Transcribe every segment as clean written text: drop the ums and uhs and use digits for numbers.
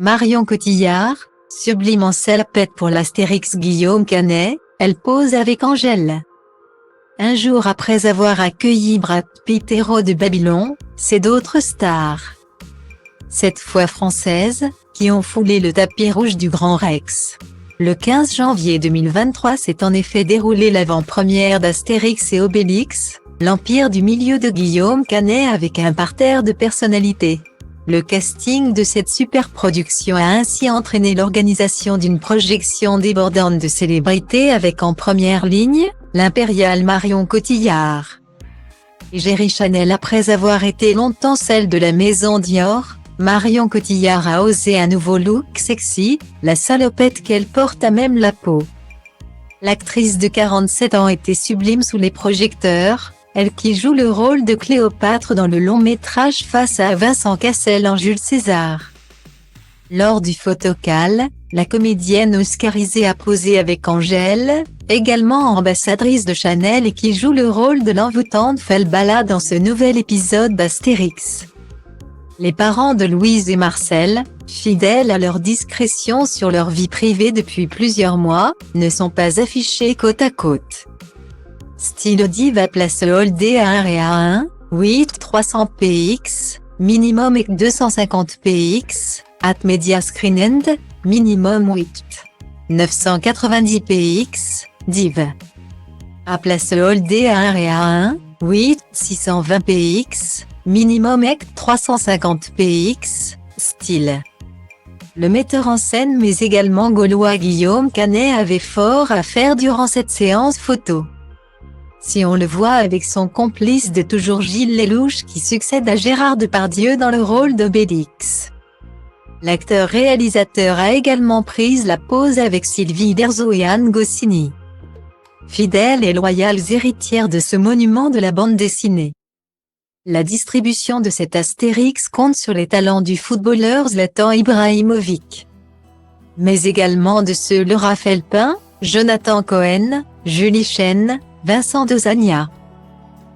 Marion Cotillard, sublime en salopette pour l'Astérix Guillaume Canet, elle pose avec Angèle. Un jour après avoir accueilli Brad Pitt, héros de Babylone, c'est d'autres stars, cette fois françaises, qui ont foulé le tapis rouge du Grand Rex. Le 15 janvier 2023 s'est en effet déroulée l'avant-première d'Astérix et Obélix, l'Empire du Milieu de Guillaume Canet avec un parterre de personnalités. Le casting de cette superproduction a ainsi entraîné l'organisation d'une projection débordante de célébrités avec en première ligne, l'impériale Marion Cotillard. Égérie Chanel. Après avoir été longtemps celle de la maison Dior, Marion Cotillard a osé un nouveau look sexy, la salopette qu'elle porte à même la peau. L'actrice de 47 ans était sublime sous les projecteurs, elle qui joue le rôle de Cléopâtre dans le long-métrage face à Vincent Cassel en Jules César. Lors du photocall, la comédienne oscarisée a posé avec Angèle, également ambassadrice de Chanel et qui joue le rôle de l'envoûtante Falbala dans ce nouvel épisode d'Astérix. Les parents de Louise et Marcel, fidèles à leur discrétion sur leur vie privée depuis plusieurs mois, ne sont pas affichés côte à côte. Stylo Diva place Holdé à 1 et à 1, 8 300 px, minimum et 250 px, at Media Screen End, minimum 8 990 px, div. A place Holdé à 1 et à 1, 8 620 px, minimum et 350 px, style. Le metteur en scène mais également gaulois Guillaume Canet avait fort à faire durant cette séance photo. Si on le voit avec son complice de toujours Gilles Lelouch qui succède à Gérard Depardieu dans le rôle d'Obélix. L'acteur-réalisateur a également pris la pose avec Sylvie Uderzo et Anne Goscinny, fidèles et loyales héritières de ce monument de la bande dessinée. La distribution de cet Astérix compte sur les talents du footballeur Zlatan Ibrahimovic, mais également de ceux de Raphaël Pain, Jonathan Cohen, Julie Chen, Vincent Dezania,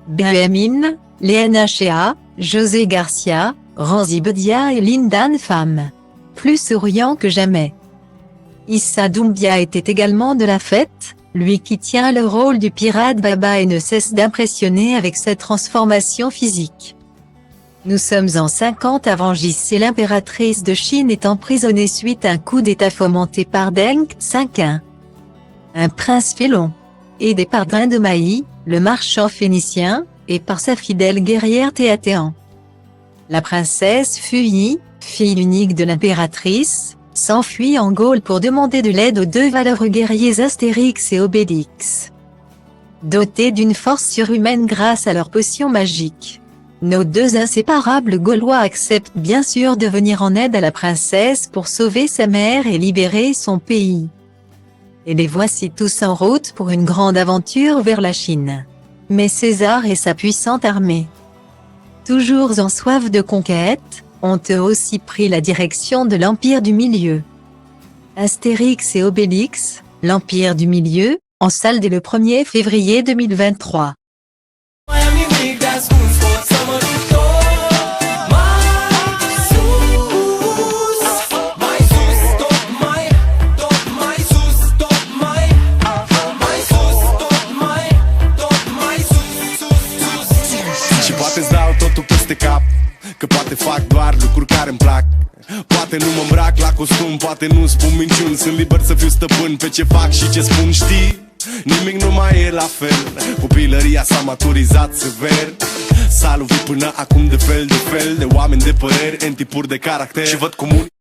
Benjamin, Léana Chea, José Garcia, Ranzy Bedia et Lindan Pham. Plus souriant que jamais. Issa Doumbia était également de la fête, lui qui tient le rôle du pirate Baba et ne cesse d'impressionner avec sa transformation physique. Nous sommes en 50 avant J.C. l'impératrice de Chine est emprisonnée suite à un coup d'état fomenté par Deng Xiaoping, un prince félon, aidé par Drindomaï, le marchand phénicien, et par sa fidèle guerrière Théatéan. La princesse Fuyi, fille unique de l'impératrice, s'enfuit en Gaule pour demander de l'aide aux deux valeureux guerriers Astérix et Obélix, dotés d'une force surhumaine grâce à leur potion magique. Nos deux inséparables Gaulois acceptent bien sûr de venir en aide à la princesse pour sauver sa mère et libérer son pays. Et les voici tous en route pour une grande aventure vers la Chine. Mais César et sa puissante armée, toujours en soif de conquête, ont eux aussi pris la direction de l'Empire du Milieu. Astérix et Obélix, l'Empire du Milieu, en salle dès le 1er février 2023. Poate-ți dau totul peste cap, că poate fac doar lucruri care îmi plac. Poate nu mă îmbrac la costum, poate nu spun minciuni. Sunt liber să fiu stăpân pe ce fac și ce spun, știi? Nimic nu mai e la fel, copilăria s-a maturizat sever. S-a lovit până acum de fel de oameni de păreri, în tipuri de caracter și văd comun.